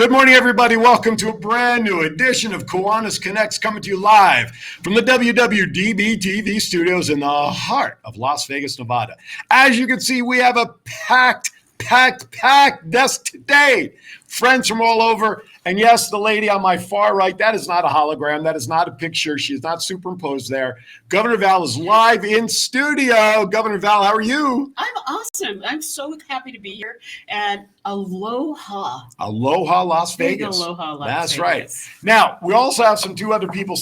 Good morning, everybody. Welcome to a brand new edition of Kiwanis Connects, coming to you live from the WWDBTV studios in the heart of Las Vegas, Nevada. As you can see, we have a packed desk today. Friends from all over. And yes, the lady on my far right, that is not a hologram. That is not a picture. She is not superimposed there. Governor Val is live in studio. Governor Val, how are you? I'm awesome. I'm so happy to be here. And aloha. Aloha, Las Big Vegas. aloha, Las That's Vegas. right. Now, we also have two other people.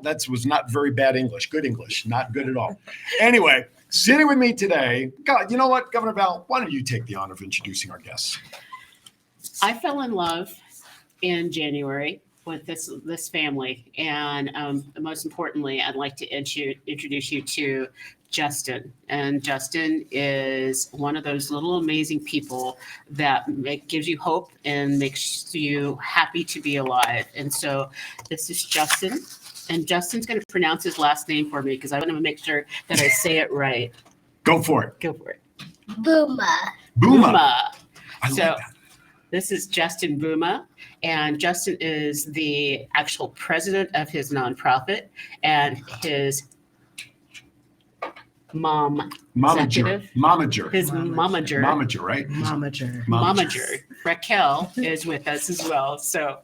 That was not very bad English. Good English. Not good at all. Anyway, sitting with me today, God, you know what, Governor Val, why don't you take the honor of introducing our guests? I fell in love in January with this family. And most importantly, I'd like to introduce you to Justin. And Justin is one of those little amazing people that gives you hope and makes you happy to be alive. And so this is Justin. And Justin's going to pronounce his last name for me because I want to make sure that I say it right. Go for it. Go for it. Booma. I like that. This is Justin Booma, and Justin is the actual president of his nonprofit and his Momager, right? Momager. Raquel is with us as well. So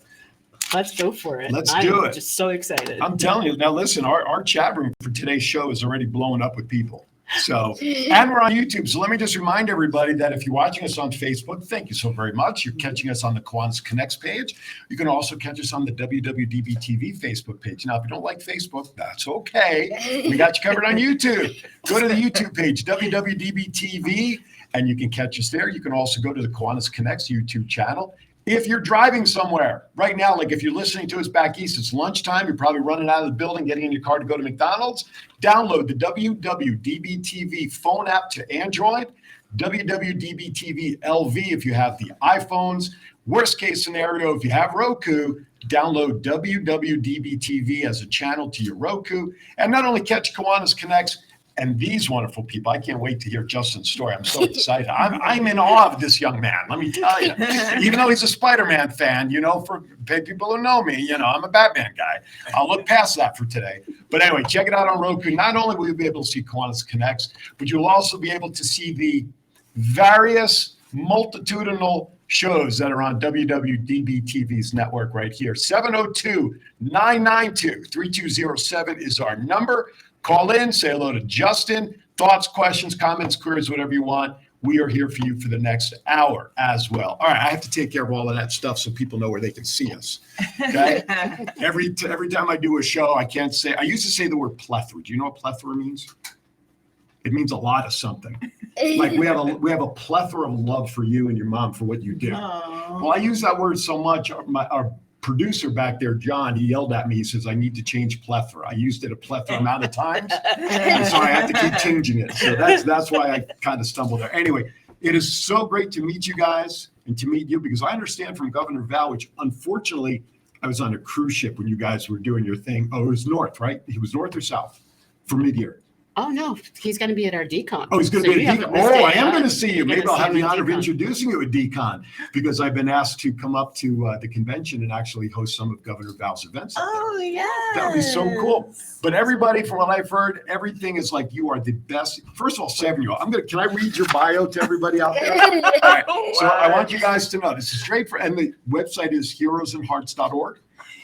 let's go for it. Let's do it. I'm just so excited. I'm telling you. Now, listen, our chat room for today's show is already blowing up with people. So, and we're on YouTube. So let me just remind everybody that if you're watching us on Facebook, thank you so very much. You're catching us on the Kiwanis Connects page. You can also catch us on the WWDBTV Facebook page. Now, if you don't like Facebook, that's okay. We got you covered on YouTube. Go to the YouTube page, WWDBTV, and you can catch us there. You can also go to the Kiwanis Connects YouTube channel. If you're driving somewhere right now, like if you're listening to us back east, it's lunchtime, you're probably running out of the building, getting in your car to go to McDonald's, download the WWDBTV phone app to Android, WWDBTV LV if you have the iPhones. Worst case scenario, if you have Roku, download WWDBTV as a channel to your Roku. And not only catch Kiwanis Connects, and these wonderful people. I can't wait to hear Justin's story. I'm so excited. I'm in awe of this young man, let me tell you. Even though he's a Spider-Man fan, for people who know me, I'm a Batman guy. I'll look past that for today. But anyway, check it out on Roku. Not only will you be able to see Kiwanis Connects, but you'll also be able to see the various multitudinal shows that are on WWDBTV's network right here. 702-992-3207 is our number. Call in, say hello to Justin. Thoughts, questions, comments, queries, whatever you want. We are here for you for the next hour as well. All right, I have to take care of all of that stuff so people know where they can see us. Okay? Every time I do a show, I used to say the word plethora. Do you know what plethora means? It means a lot of something. Like we have a plethora of love for you and your mom for what you do. Aww. Well, I use that word so much. Our producer back there, John, he yelled at me. He says, I need to change plethora. I used it a plethora amount of times, and so I have to keep changing it. So that's why I kind of stumbled there. Anyway, it is so great to meet you guys and to meet you because I understand from Governor Val, which unfortunately I was on a cruise ship when you guys were doing your thing. Oh, it was north, right? He was north or south for mid-year? Oh, no, he's going to be at our DCon. Oh, he's going to be at DCon. Oh, I am going to see you. Maybe I'll have the honor of introducing you at DCon because I've been asked to come up to the convention and actually host some of Governor Val's events. Oh, yeah. That would be so cool. But everybody, from what I've heard, everything is like you are the best. First of all, 7-year-old. Can I read your bio to everybody out there? All right. So I want you guys to know this is straight and the website is heroesandhearts.org.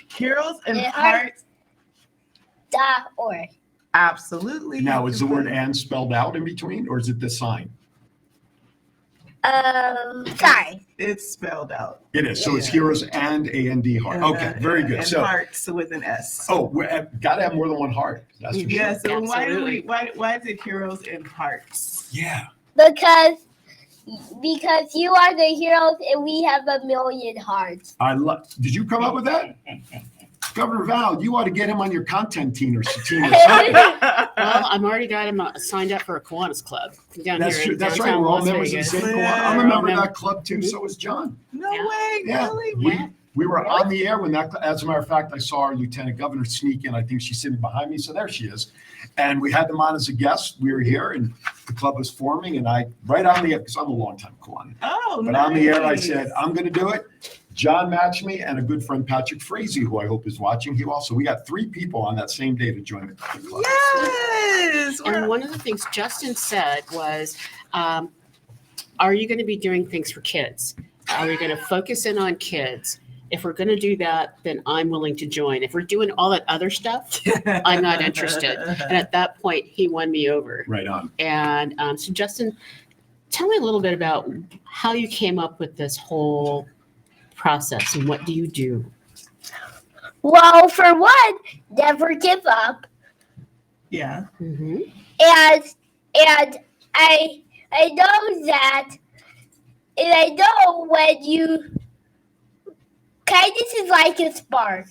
Heroesandhearts.org. Absolutely. Now, is the word "and" spelled out in between, or is it the sign? Sorry. It's spelled out. It is. So it's Heroes and A-N-D Heart. Okay, very good. And so hearts with an S. Oh, got to have more than one heart. That's for Yeah. sure. So why is it Heroes and Hearts? Yeah. Because you are the heroes and we have 1,000,000 hearts. Did you come up with that? Governor Val, you ought to get him on your content team or something. Well, I've already got him signed up for a Kiwanis club down that's here. True. That's right. We're all members of the same Kiwanis. I'm a member of that club too. So is John. No way. Yeah. Really? We were on the air when that. As a matter of fact, I saw our Lieutenant Governor sneak in. I think she's sitting behind me. So there she is. And we had them on as a guest. We were here, and the club was forming. And I, right on the air, because I'm a longtime Kiwanis. Oh, But nice. on the air, I said, I'm going to do it. John matched me, and a good friend, Patrick Frazee, who I hope is watching. We got 3 people on that same day to join the club. Yes. And one of the things Justin said was, are you going to be doing things for kids? Are we going to focus in on kids? If we're going to do that, then I'm willing to join. If we're doing all that other stuff, I'm not interested. And at that point, he won me over. Right on. And so, Justin, tell me a little bit about how you came up with this whole process and what do you do? Well, for one, never give up. Yeah. Mm-hmm. And I know that, and I know when you, kindness is like a spark.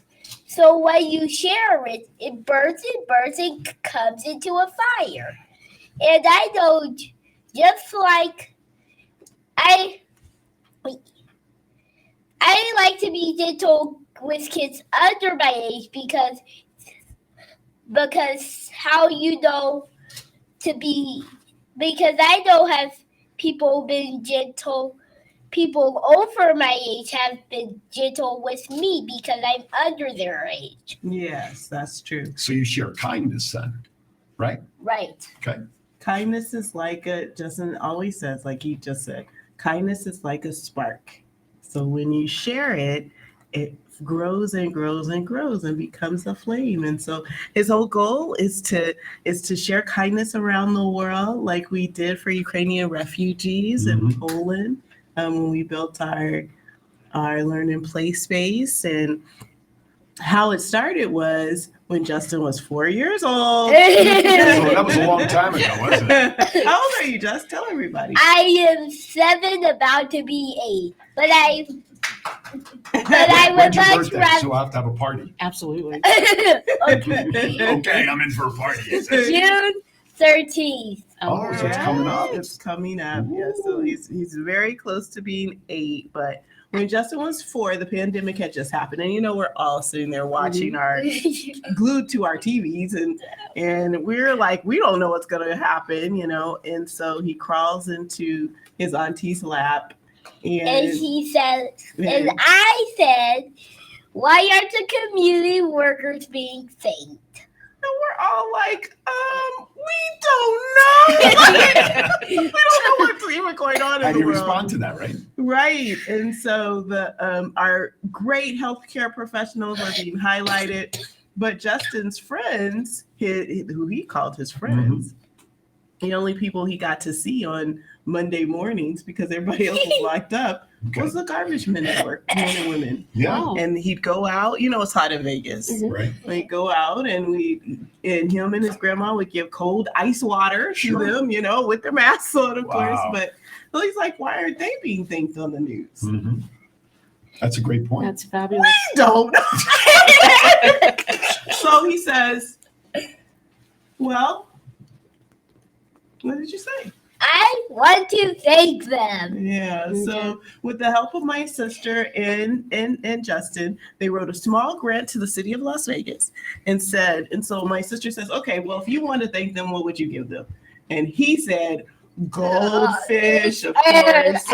So when you share it, it burns and comes into a fire. And I know, just like I like to be gentle with kids under my age because how you know to be, because I know have people been gentle, people over my age have been gentle with me because I'm under their age. Yes, that's true. So you share kindness then, right? Right. Okay. Kindness is like Justin always says, like he just said, kindness is like a spark. So when you share it, it grows and grows and grows and becomes a flame. And so his whole goal is to share kindness around the world, like we did for Ukrainian refugees in Poland when we built our Learn and Play space. And how it started was when Justin was 4 years old. So that was a long time ago, wasn't it? How old are you, Just? Tell everybody. I am 7, about to be 8, but I would When's your much birthday? rather. So I'll have to have a party. Absolutely. Okay, I'm in for a party. June 13th. Oh, so it's coming up. It's coming up. Yeah, so he's very close to being 8. But when Justin was 4, the pandemic had just happened, and we're all sitting there watching glued to our TVs, and we're like, we don't know what's gonna happen, And so he crawls into his auntie's lap, And he said, and I said, why aren't the community workers being thanked? And we're all like, we don't know. We don't know what's even going on in How the do you world. respond to that, right? Right. And so our great healthcare professionals are being highlighted, but Justin's friends, who he called his friends, the only people he got to see on Monday mornings because everybody else was locked up was the garbage men at work, men and women. Yeah. Wow. And he'd go out, it's hot in Vegas. Right. We'd go out and him and his grandma would give cold ice water to them, with their masks on, of course. But he's like, why aren't they being thanked on the news? Mm-hmm. That's a great point. That's fabulous. We don't know. So he says, well, what did you say? I want to thank them. Yeah. So with the help of my sister and Justin, they wrote a small grant to the city of Las Vegas and so my sister says, okay, well, if you want to thank them, what would you give them? And he said, goldfish, of course. M&M's,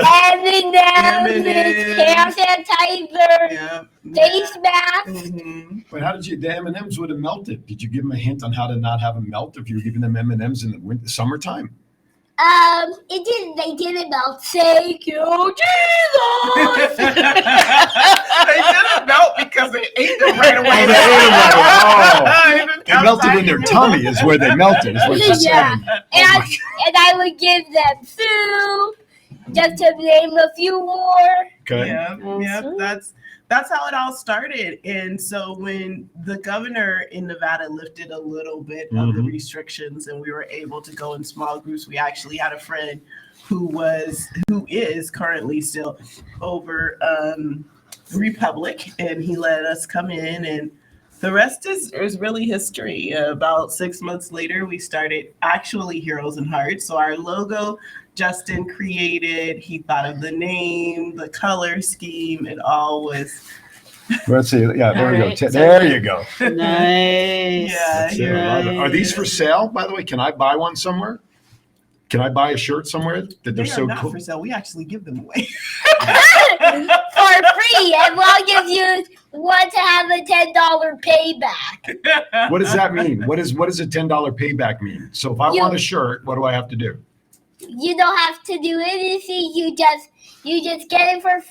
hand sanitizer, Yeah. face mask. Mm-hmm. But how did the M&Ms would have melted? Did you give them a hint on how to not have them melt if you were giving them M&Ms in the summertime? They didn't melt. Thank you, Jesus. They didn't melt because they ate them right away. They melted in their tummy is where they melted, is what you're saying. And I would give them food, just to name a few more. Okay. Yeah, that's how it all started. And so when the governor in Nevada lifted a little bit of the restrictions and we were able to go in small groups, we actually had a friend who is currently still over Republic, and he let us come in, and the rest is really history. About 6 months later, we started actually Heroes and Hearts. So our logo, Justin created. He thought of the name, the color scheme. It all was. Let's see. Yeah, there we go. All right. There you go. Nice. Yeah, That's it. I love it. Are these for sale, by the way? Can I buy one somewhere? Can I buy a shirt somewhere that they're They so are not cool? for sale. We actually give them away. For free, as long as you want to have a $10 payback. What does that mean? What does a $10 payback mean? So if I You- want a shirt, what do I have to do? You don't have to do anything. You just get it for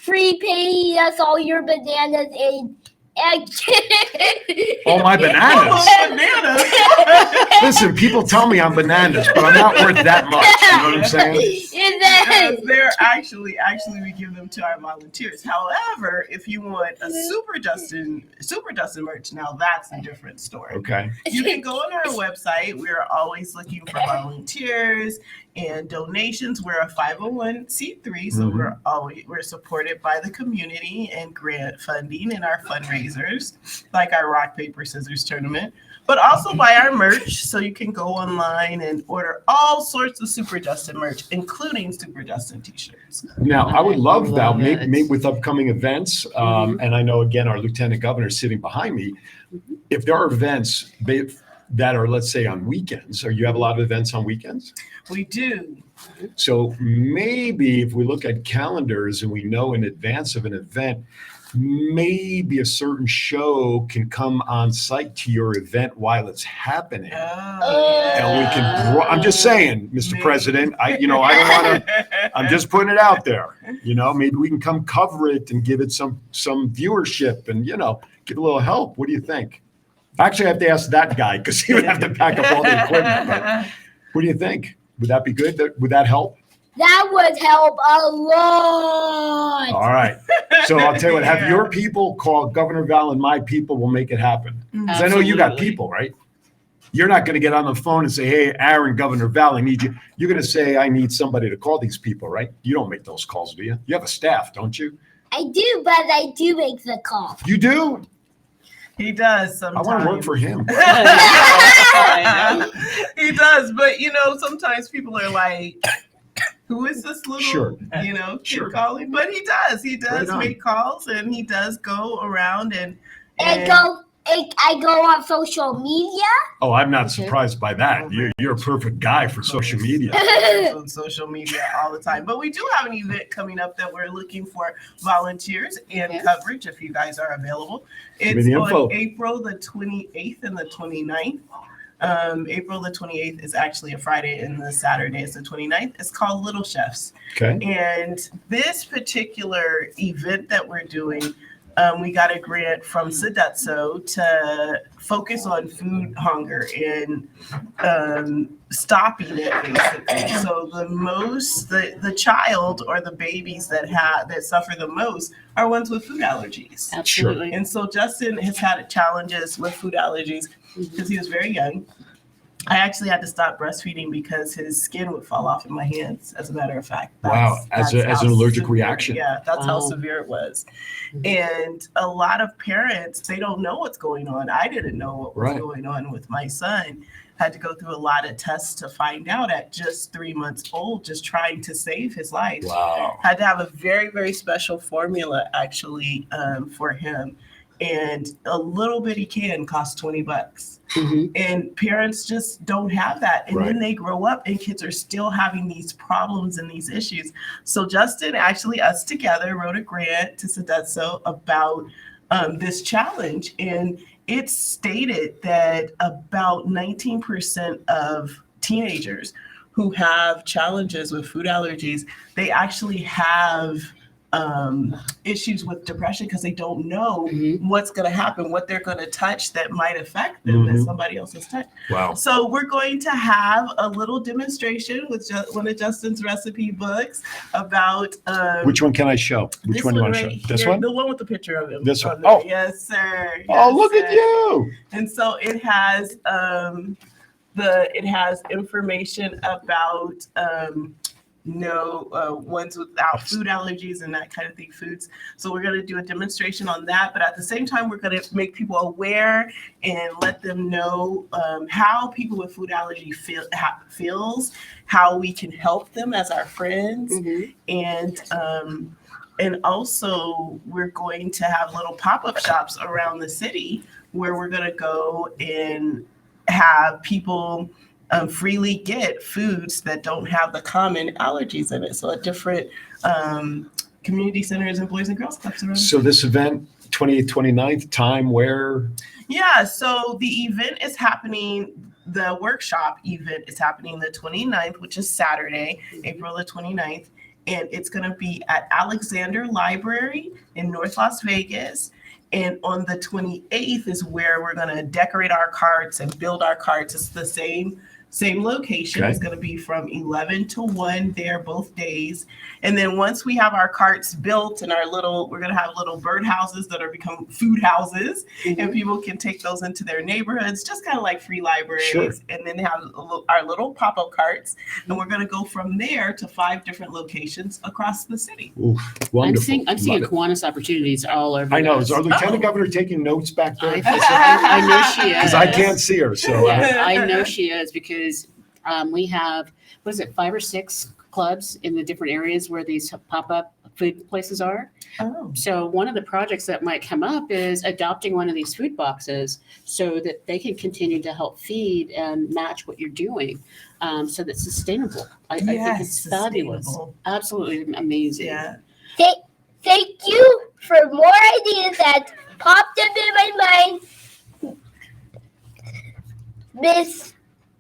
free. Pay us all your bananas and All my bananas. Oh, bananas. Listen, people tell me I'm bananas, but I'm not worth that much. You know what I'm saying? And then, They're actually we give them to our volunteers. However, if you want a Super Justin merch, now that's a different story. Okay. You can go on our website. We're always looking for volunteers and donations. We're a 501c3, so we're supported by the community and grant funding in our fundraisers, like our rock paper scissors tournament, but also by our merch. So you can go online and order all sorts of Super Justin merch, including Super Justin t-shirts. Now, I would love that, Love maybe, it. maybe with upcoming events, and I know, again, our Lieutenant Governor is sitting behind me. If there are events that are, let's say, on weekends, or you have a lot of events on weekends? We do. So maybe if we look at calendars and we know in advance of an event, maybe a certain show can come on site to your event while it's happening. And we can, I'm just saying, Mr. Maybe. President, I don't want to, I'm just putting it out there. Maybe we can come cover it and give it some viewership and, give a little help. What do you think? Actually, I have to ask that guy because he would have to pack up all the equipment. But what do you think? Would that be good? Would that help? that would help a lot. All right. So I'll tell you what, have your people call Governor Val and my people will make it happen. Because I know you got Absolutely. people, right? You're not going to get on the phone and say, hey, Aaron, Governor Val, I need you. You're going to say, I need somebody to call these people, right? You don't make those calls, do you? You have a staff, don't you? I do, but I do make the call. You do? He does I sometimes. want to work for him. He does, but sometimes people are like, who is this little, Sure. kid Sure. calling? But he does Right on. make calls, and he does go around and I go on social media. Oh, I'm not surprised by that. You're a perfect guy for social media. on social media all the time. But we do have an event coming up that we're looking for volunteers and Yeah. coverage if you guys are available. Give me It's the info. on April the 28th and the 29th. April the 28th is actually a Friday, and the Saturday is the 29th. It's called Little Chefs. Okay. And this particular event that we're doing, we got a grant from Sedetso to focus on food hunger and stopping it, basically. So the child or the babies that suffer the most are ones with food allergies. Absolutely. And so Justin has had challenges with food allergies because he was very young. I actually had to stop breastfeeding because his skin would fall off in my hands, as a matter of fact. Wow, as that's an how allergic severe- reaction. Yeah, that's how Wow. severe it was. And a lot of parents, they don't know what's going on. I didn't know what was Right. going on with my son. Had to go through a lot of tests to find out at just 3 months old, just trying to save his life. Wow. Had to have a very, very special formula actually for him. And a little bitty can costs $20. Mhm. And parents just don't have that. And Right. then they grow up and kids are still having these problems and these issues. So Justin, actually us together, wrote a grant to Sedetso about this challenge. And it stated that about 19% of teenagers who have challenges with food allergies, they actually have issues with depression because they don't know what's going to happen, what they're going to touch that might affect them that somebody else has touched. Wow. So we're going to have a little demonstration with one of Justin's recipe books about Which one can I show? Which this one do you want to right show? This here, one? the one with the picture of him. This one? on there. Oh. Yes, sir. Oh, Yes, look at sir. you. And so it has information about ones without food allergies and that kind of thing, foods. So we're going to do a demonstration on that, but at the same time, we're going to make people aware and let them know how people with food allergy feels, how we can help them as our friends, and also we're going to have little pop-up shops around the city where we're going to go and have people freely get foods that don't have the common allergies in it. So at different community centers and Boys and Girls Clubs around. So this event, 28th, 29th, time where? Yeah, so the event is happening, the workshop event is happening the 29th, which is Saturday, April the 29th. And it's going to be at Alexander Library in North Las Vegas. And on the 28th is where we're going to decorate our carts and build our carts. It's the same location. Okay. It's going to be from 11 to 1 there both days. And then once we have our carts built and we're going to have little bird houses that are become food houses, and people can take those into their neighborhoods, just kind of like free libraries. Sure. And then they have our little pop-up carts, and we're going to go from there to 5 different locations across the city. Ooh, wonderful. I'm seeing Love it. Kiwanis opportunities all over. I know. this. Is our Lieutenant Governor taking notes back there? I know she is. Because I can't see her. So I know she is, because we have, what is it, 5 or 6 clubs in the different areas where these pop-up food places are. Oh. So one of the projects that might come up is adopting one of these food boxes so that they can continue to help feed and match what you're doing, so that's sustainable. I think it's fabulous. Sustainable. Absolutely amazing. Yeah. Thank you for more ideas that popped up in my mind, Miss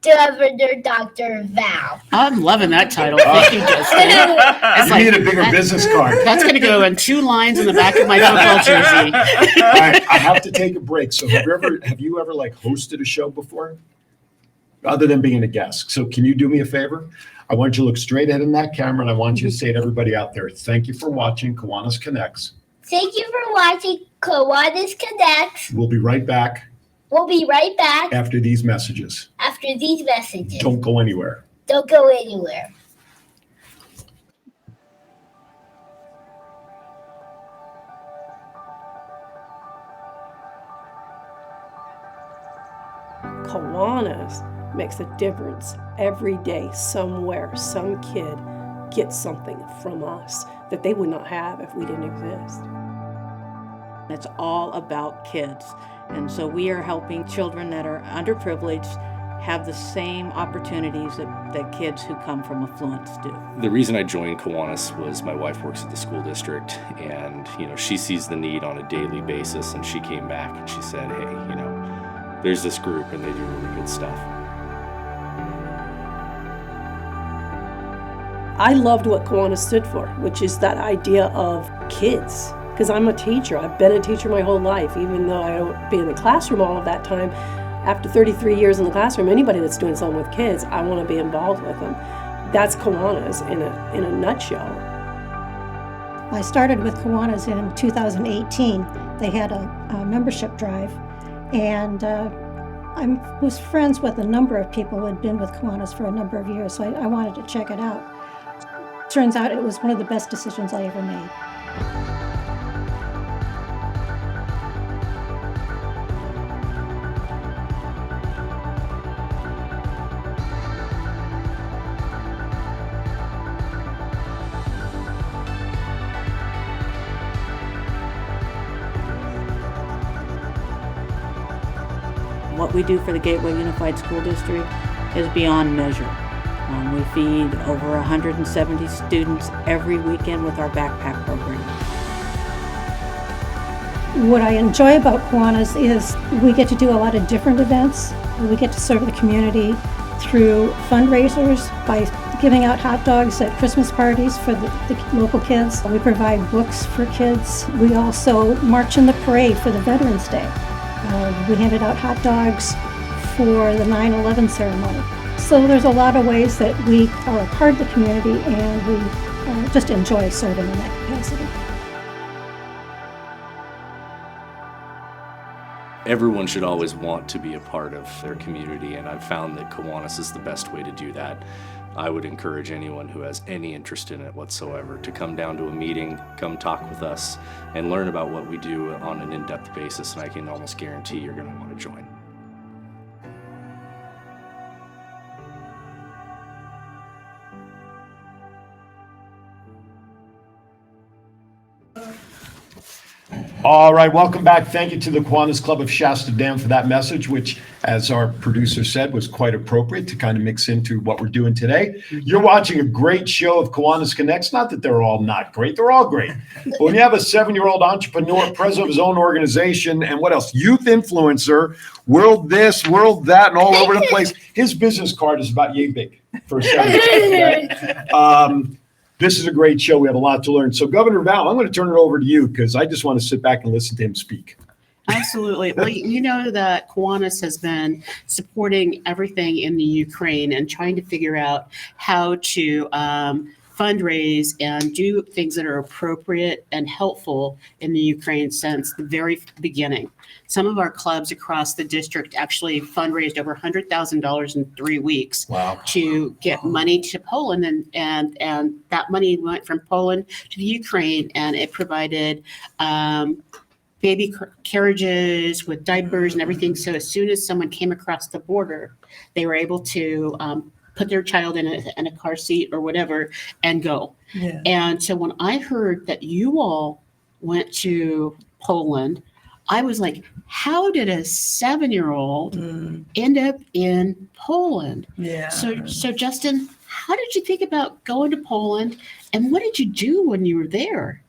Governor Dr. Val. I'm loving that title. Thank you, Justin. It's you need a bigger business card. That's going to go in 2 lines in the back of my football jersey. All right, I have to take a break. So have you ever like hosted a show before? Other than being a guest. So can you do me a favor? I want you to look straight ahead in that camera, and I want you to say to everybody out there, thank you for watching Kiwanis Connects. Thank you for watching Kiwanis Connects. We'll be right back We'll be right back after these messages. after these messages. Don't go anywhere. Don't go anywhere. Kiwanis makes a difference every day somewhere. Some kid gets something from us that they would not have if we didn't exist. It's all about kids. And so we are helping children that are underprivileged have the same opportunities that kids who come from affluence do. The reason I joined Kiwanis was my wife works at the school district, and she sees the need on a daily basis, and she came back and she said, hey, there's this group and they do really good stuff. I loved what Kiwanis stood for, which is that idea of kids. Because I'm a teacher. I've been a teacher my whole life, even though I don't be in the classroom all of that time. After 33 years in the classroom, anybody that's doing something with kids, I want to be involved with them. That's Kiwanis in a nutshell. I started with Kiwanis in 2018. They had a membership drive, and I was friends with a number of people who had been with Kiwanis for a number of years, so I wanted to check it out. Turns out it was one of the best decisions I ever made. What we do for the Gateway Unified School District is beyond measure. We feed over 170 students every weekend with our backpack program. What I enjoy about Kiwanis is we get to do a lot of different events. We get to serve the community through fundraisers by giving out hot dogs at Christmas parties for the local kids. We provide books for kids. We also march in the parade for the Veterans Day. We handed out hot dogs for the 9/11 ceremony. So there's a lot of ways that we are a part of the community, and we just enjoy serving in that capacity. Everyone should always want to be a part of their community, and I've found that Kiwanis is the best way to do that. I would encourage anyone who has any interest in it whatsoever to come down to a meeting, come talk with us, and learn about what we do on an in-depth basis, and I can almost guarantee you're going to want to join. All right, welcome back. Thank you to the Kiwanis Club of Shasta Dam for that message, which, as our producer said, was quite appropriate to kind of mix into what we're doing today. You're watching a great show of Kiwanis Connects. Not that they're all not great. They're all great. But when you have a 7-year-old entrepreneur, president of his own organization, and what else? Youth influencer, world this, world that, and all over the place. His business card is about yay big for a 7-year-old. Okay? This is a great show. We have a lot to learn. So, Governor Val, I'm going to turn it over to you because I just want to sit back and listen to him speak. Absolutely. Well, you know that Kiwanis has been supporting everything in the Ukraine and trying to figure out how to fundraise and do things that are appropriate and helpful in the Ukraine since the very beginning. Some of our clubs across the district actually fundraised over $100,000 in 3 weeks. Wow. To get money to Poland, and that money went from Poland to the Ukraine, and it provided baby carriages with diapers and everything. So as soon as someone came across the border, they were able to put their child in a car seat or whatever and go. Yeah. And so when I heard that you all went to Poland, I was like, how did a 7-year-old end up in Poland? Yeah. So Justin, how did you think about going to Poland, and what did you do when you were there?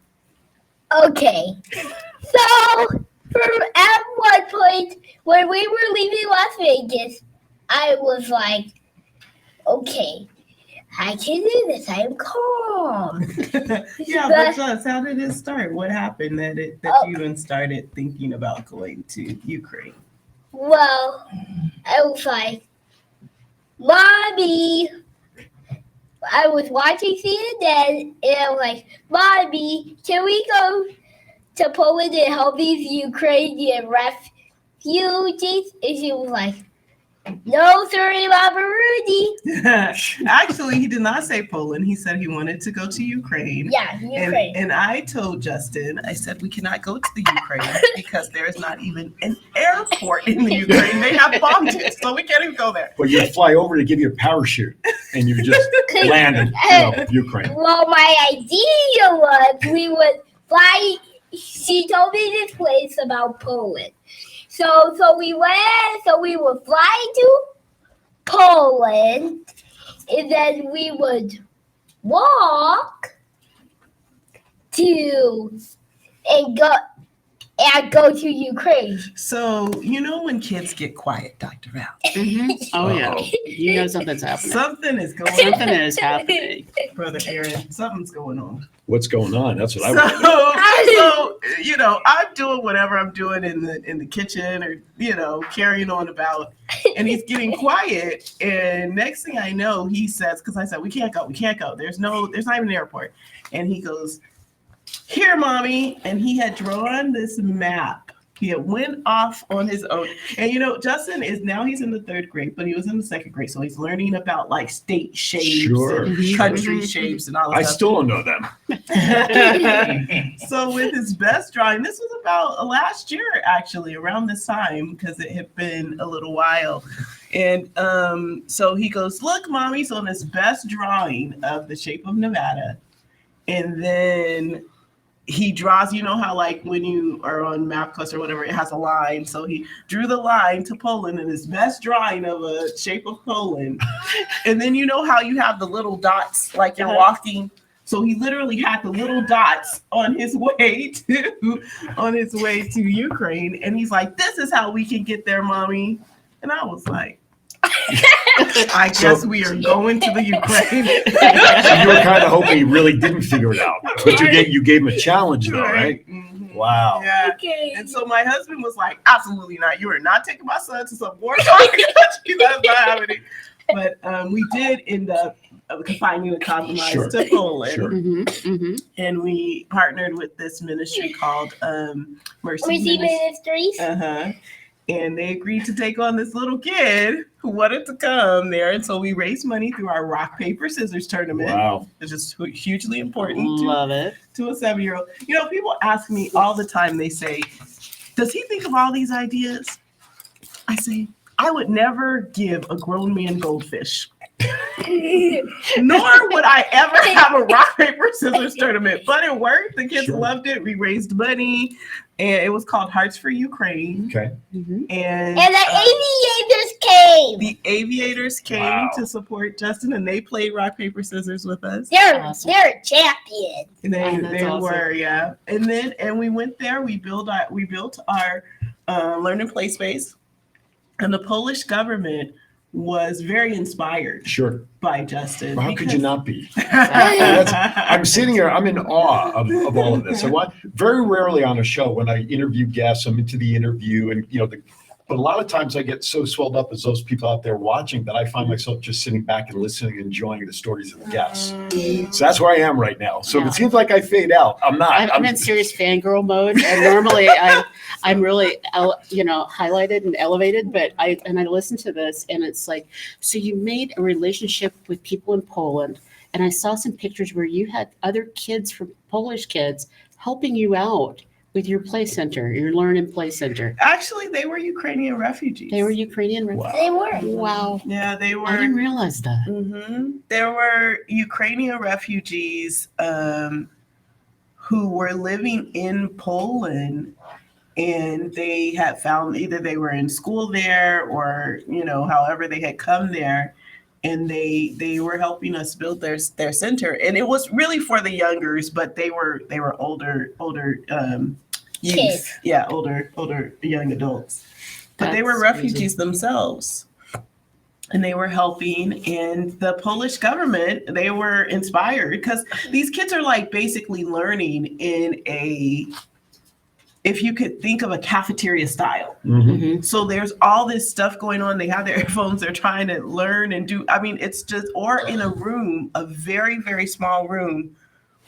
Okay. So, at one point, when we were leaving Las Vegas, I was like, okay, I can do this. I'm calm. Yeah, but Just, how did it start? What happened that you even started thinking about going to Ukraine? Well, I was like, Mommy, I was watching CNN, and I was like, Mommy, can we go to Poland and help these Ukrainian refugees? And she was like, no, sorry, Mama Rudy. Actually, he did not say Poland. He said he wanted to go to Ukraine. Yeah, Ukraine. And I told Justin, I said, we cannot go to the Ukraine because there is not even an airport in the Ukraine. They have bombed it, so we can't even go there. Well, you fly over to give you a parachute, and you just land in Ukraine. Well, my idea was we would fly. She told me this place about Poland. So we went. So we would fly to Poland, and then we would walk to and go to Ukraine. So you know when kids get quiet, Dr. Val. Mm-hmm. Oh yeah, you know something's happening. Something is going Something on, is happening, Brother Aaron. Something's going on. What's going on? That's what I want to know. So you know, I'm doing whatever I'm doing in the kitchen, or carrying on about, and he's getting quiet. And next thing I know, he says, because I said we can't go. There's not even an airport. And he goes, here, Mommy. And he had drawn this map. He had went off on his own. And Justin he's in the 3rd grade, but he was in the 2nd grade. So he's learning about like state shapes and country shapes and all that I stuff. still don't know them. So with his best drawing, this was about last year, actually, around this time, because it had been a little while. And so he goes, look, Mommy. So in his best drawing of the shape of Nevada, and then he draws, how like when you are on MapQuest or whatever, it has a line. So he drew the line to Poland in his best drawing of a shape of Poland. And then how you have the little dots like you're walking. So he literally had the little dots on his way to Ukraine. And he's like, this is how we can get there, Mommy. And I was like, I guess we are going to the Ukraine. So you were kind of hoping he really didn't figure it out. But you gave him a challenge, though, right? Mm-hmm. Wow. Yeah. Okay. And so my husband was like, absolutely not. You are not taking my son to some war torn country. That's not happening. But we did end up finding a compromise to Poland. Sure. Mm-hmm. Mm-hmm. And we partnered with this ministry called Mercy Ministries. Uh-huh. And they agreed to take on this little kid who wanted to come there. And so we raised money through our rock, paper, scissors tournament. Wow. Which is hugely important Love it. to a 7-year-old. People ask me all the time, they say, does he think of all these ideas? I say, I would never give a grown man goldfish. Nor would I ever have a rock, paper, scissors tournament. But it worked. The kids loved it. We raised money. And it was called Hearts for Ukraine. Okay. And the aviators came. The aviators came to support Justin, and they played rock, paper, scissors with us. They're champions. They were, yeah. And we went there. We built our learn and play space, and the Polish government was very inspired. Sure. By Justin. Well, how could you not be? I'm sitting here. I'm in awe of all of this. Very rarely on a show when I interview guests, I'm into the interview, and but a lot of times I get so swelled up as those people out there watching that I find myself just sitting back and listening, and enjoying the stories of the guests. So that's where I am right now. So if it seems like I fade out, I'm not. I'm in serious fangirl mode, and normally I'm really highlighted and elevated, but I listen to this, and it's like, so you made a relationship with people in Poland, and I saw some pictures where you had other kids from Polish kids helping you out with your play center, your learn and play center. Actually, they were Ukrainian refugees. They were Ukrainian refugees. They were. Wow. Yeah, they were. I didn't realize that. There were Ukrainian refugees who were living in Poland, and they had found either they were in school there or however they had come there. And they were helping us build their center, and it was really for the youngers, but they were older youth, kids. Yeah, older young adults, but they were refugees themselves, and they were helping. And the Polish government, they were inspired because these kids are like basically learning in if you could think of a cafeteria style. So there's all this stuff going on. They have their earphones. They're trying to learn and do, it's just, or in a room, a very, very small room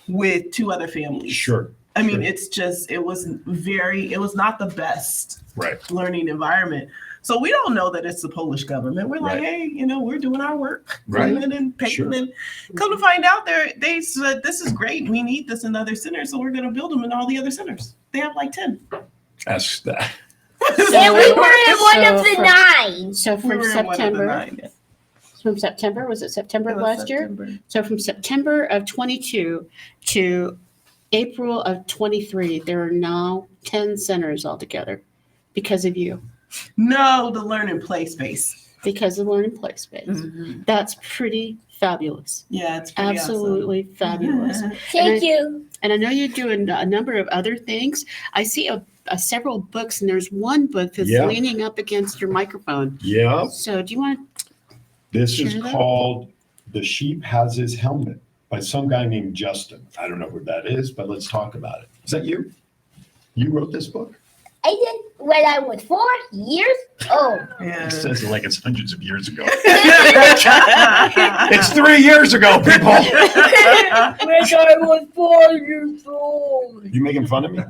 with two other families. Sure. It's just, it was not the best learning environment. So we don't know that it's the Polish government. We're like, hey, we're doing our work, cleaning and painting, and come to find out, they said this is great. We need this in other centers, so we're going to build them in all the other centers. They have like 10. That's that. And we were in one of the 9. So from September, was it September of last year? So from September of 22 to April of 23, there are now 10 centers altogether because of you. No, the learn and play space. Because of learn and play space. That's pretty fabulous. Yeah, it's pretty absolutely awesome. Fabulous. Thank you. And I know you're doing a number of other things. I see several books, and there's one book that's leaning up against your microphone. Yeah. So do you want to? This is called "The Sheep Has His Helmet" by some guy named Justin. I don't know who that is, but let's talk about it. Is that you? You wrote this book? I did when I was 4 years old. It says it like it's hundreds of years ago. It's 3 years ago, people. When I was 4 years old. You making fun of me?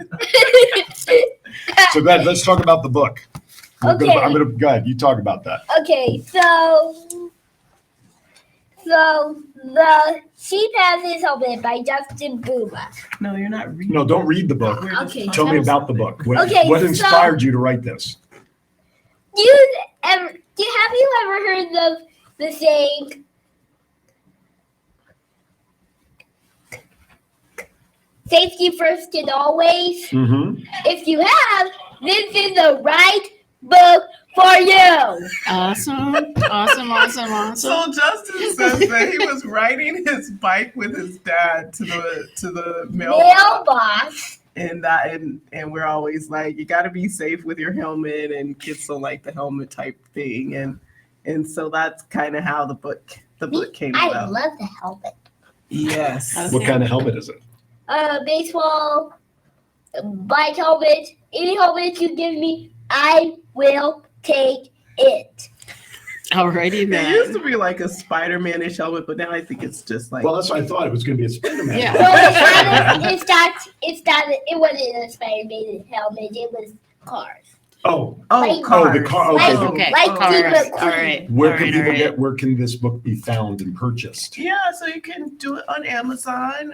So go ahead, let's talk about the book. I'm gonna go ahead. You talk about that. Okay, so the Sheep Has His Helmet by Justin Boomer. No, you're not reading. No, don't read the book. Okay. Tell me about the book. What inspired you to write this? Have you ever heard of the saying, safety first and always? If you have, this is the right book for you. Awesome. So Justin says that he was riding his bike with his dad to the mailbox. And we're always like, you got to be safe with your helmet, and kids don't like the helmet type thing, and so that's kind of how the book came about. I love the helmet. Yes. Okay. What kind of helmet is it? Baseball, bike helmet, any helmet you give me, I will take it. Alrighty, It man. used to be like a Spider-Man-ish helmet, but now I think it's just like. Well, that's what I thought. It was going to be a Spider-Man. Yeah. No, it wasn't a Spider-Man helmet. It was cars. Oh, Like the car. Okay. Okay. Like All Deeper right. Queen. All right. Where can people get? Where can this book be found and purchased? Yeah, so you can do it on Amazon.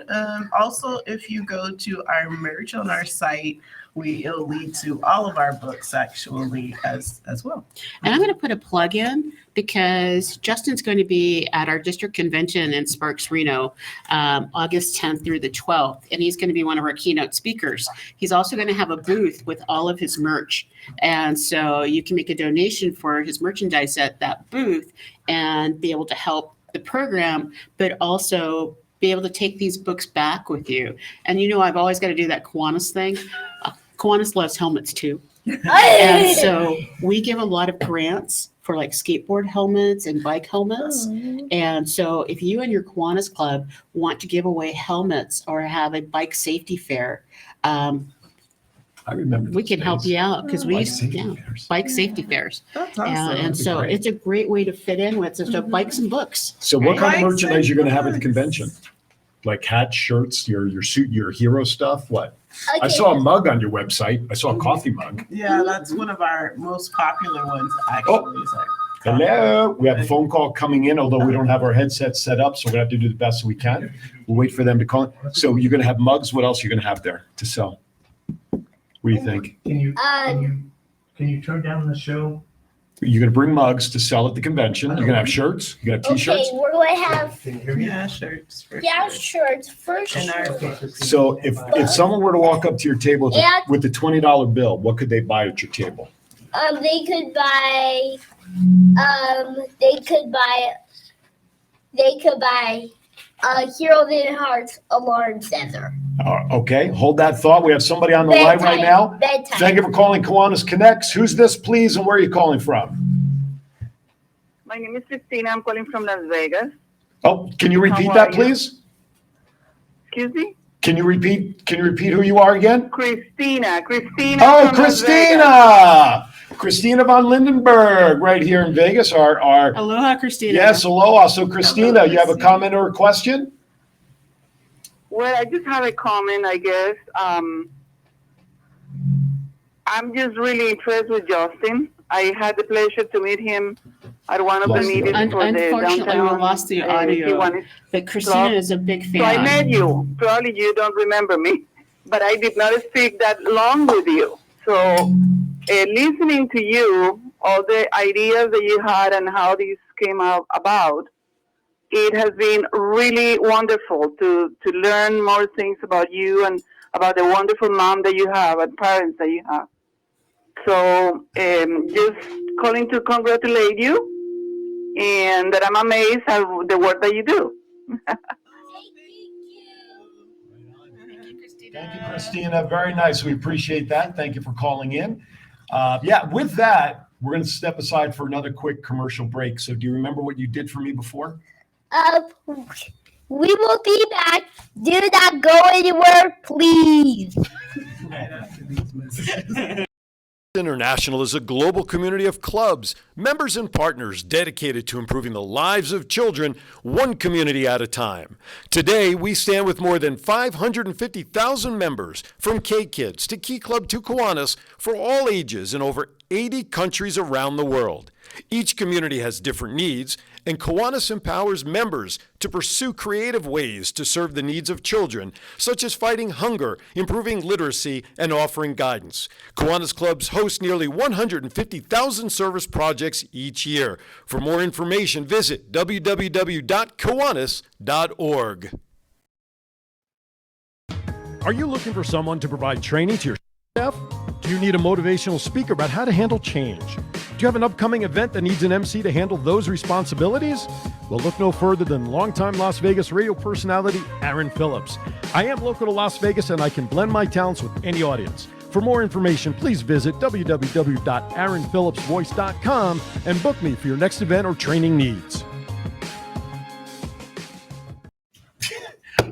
Also, if you go to our merch on our site, it'll lead to all of our books actually as well. And I'm going to put a plug in because Justin's going to be at our district convention in Sparks, Reno, August 10th through the 12th. And he's going to be one of our keynote speakers. He's also going to have a booth with all of his merch. And so you can make a donation for his merchandise at that booth and be able to help the program, but also be able to take these books back with you. And I've always got to do that Kiwanis thing. Kiwanis loves helmets too. And so we give a lot of grants for like skateboard helmets and bike helmets. And so if you and your Kiwanis club want to give away helmets or have a bike safety fair, I remember. we can help you out because we bike safety fairs. That's awesome. And so it's a great way to fit in with so bikes and books. So what kind of Right. merchandise you're going to have at the convention? Like hats, shirts, your suit, your hero stuff? What? I Okay. saw a mug on your website. I saw a coffee mug. Yeah, that's one of our most popular ones actually. Is like, Hello. We have a phone call coming in, although we don't have our headsets set up, so we're going to have to do the best we can. We'll wait for them to call. So you're going to have mugs. What else are you going to have there to sell? What do you think? Can you turn down the show? You're going to bring mugs to sell at the convention. You're going to have shirts. You're going to have Okay, t-shirts. we're going to have Can you hear me? yeah, shirts. For yeah sure. shirts for And our sure. So if someone were to walk up to your table with the $20 bill, what could they buy at your table? They could buy Heroes in Hearts alarm sensor. Okay, hold that thought. We have somebody on the line right now. Bedtime. Thank you for calling Kiwanis Connects. Who's this, please, and where are you calling from? My name is Christina. I'm calling from Las Vegas. Oh, can you repeat How that, are you? please? Excuse me? Can you repeat who you are again? Christina. Oh, from Las Vegas. Christina! Christina von Lindenberg, right here in Vegas. Our Aloha, Christina. yes, aloha. So, Christina, you have a comment or a question? Well, I just have a comment, I guess. I'm just really impressed with Justin. I had the pleasure to meet him at one of the Lost the meetings for the Unfortunately, we downtown. lost the audio, Kiwanis. but Christina is a big So I fan. met you. Probably you don't remember me, but I did not speak that long with you. So listening to you, all the ideas that you had and how these came out about, it has been really wonderful to learn more things about you and about the wonderful mom that you have and parents that you have. So just calling to congratulate you and that I'm amazed at the work that you do. Thank you, Christina. Very nice. We appreciate that. Thank you for calling in. With that, we're going to step aside for another quick commercial break. So do you remember what you did for me before? We will be back. Do not go anywhere, please. International is a global community of clubs, members, and partners dedicated to improving the lives of children, one community at a time. Today, we stand with more than 550,000 members, from K-Kids to Key Club to Kiwanis, for all ages in over 80 countries around the world. Each community has different needs, and Kiwanis empowers members to pursue creative ways to serve the needs of children, such as fighting hunger, improving literacy, and offering guidance. Kiwanis clubs host nearly 150,000 service projects each year. For more information, visit www.kiwanis.org. Are you looking for someone to provide training to your staff? Do you need a motivational speaker about how to handle change? Do you have an upcoming event that needs an MC to handle those responsibilities? Well, look no further than longtime Las Vegas radio personality Aaron Phillips. I am local to Las Vegas and I can blend my talents with any audience. For more information, please visit www.aaronphillipsvoice.com and book me for your next event or training needs.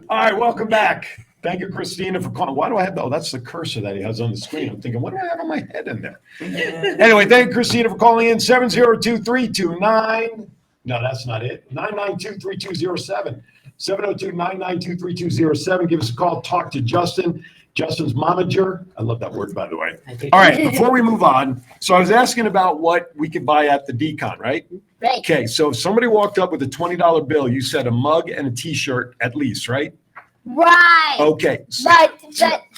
All right, welcome back. Thank you, Christina, for calling. Why do I have that's the cursor that he has on the screen. I'm thinking, what do I have on my head in there? Anyway, thank you, Christina, for calling in. 702-329. No, that's not it. 992-3207. 702-992-3207. Give us a call. Talk to Justin. Justin's momager. I love that word, by the way. All right, before we move on, so I was asking about what we could buy at the Decon, right? Right. Okay, so if somebody walked up with a $20 bill, you said a mug and a t-shirt at least, right? Right. Okay. But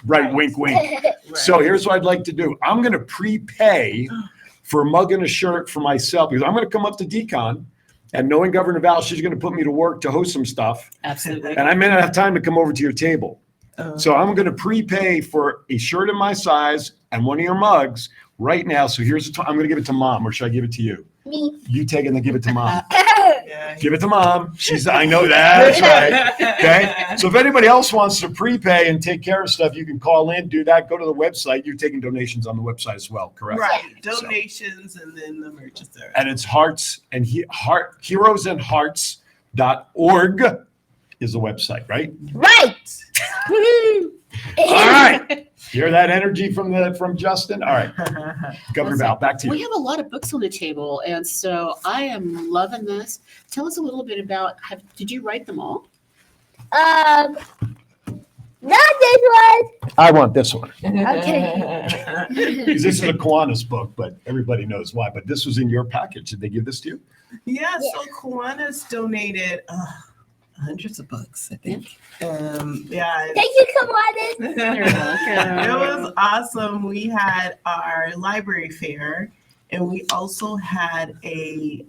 Right, wink, wink. So here's what I'd like to do. I'm going to prepay for a mug and a shirt for myself because I'm going to come up to Decon, and knowing Governor Val, she's going to put me to work to host some stuff. Absolutely. And I may not have time to come over to your table. So I'm going to prepay for a shirt in my size and one of your mugs right now. So here's the I'm going to give it to Mom, or should I give it to you? Me. You take it and then give it to Mom. Yeah. Give it to Mom. I know that's right. Okay. So if anybody else wants to prepay and take care of stuff, you can call in, do that. Go to the website. You're taking donations on the website as well, correct? Right. Donations and then the merch is there. And it's heroesandhearts.org is the website, right? Right. All right. Hear that energy from Justin? All right. Governor Val, back to We you. have a lot of books on the table, and so I am loving this. Tell us a little bit about, did you write them all? Not this one. I want this one. Okay. This is a Kiwanis book, but everybody knows why. But this was in your package. Did they give this to you? Yeah, so Kiwanis donated hundreds of books, I think. Yeah. Thank you, Kiwanis. You're welcome. It was awesome. We had our library fair, and we also had a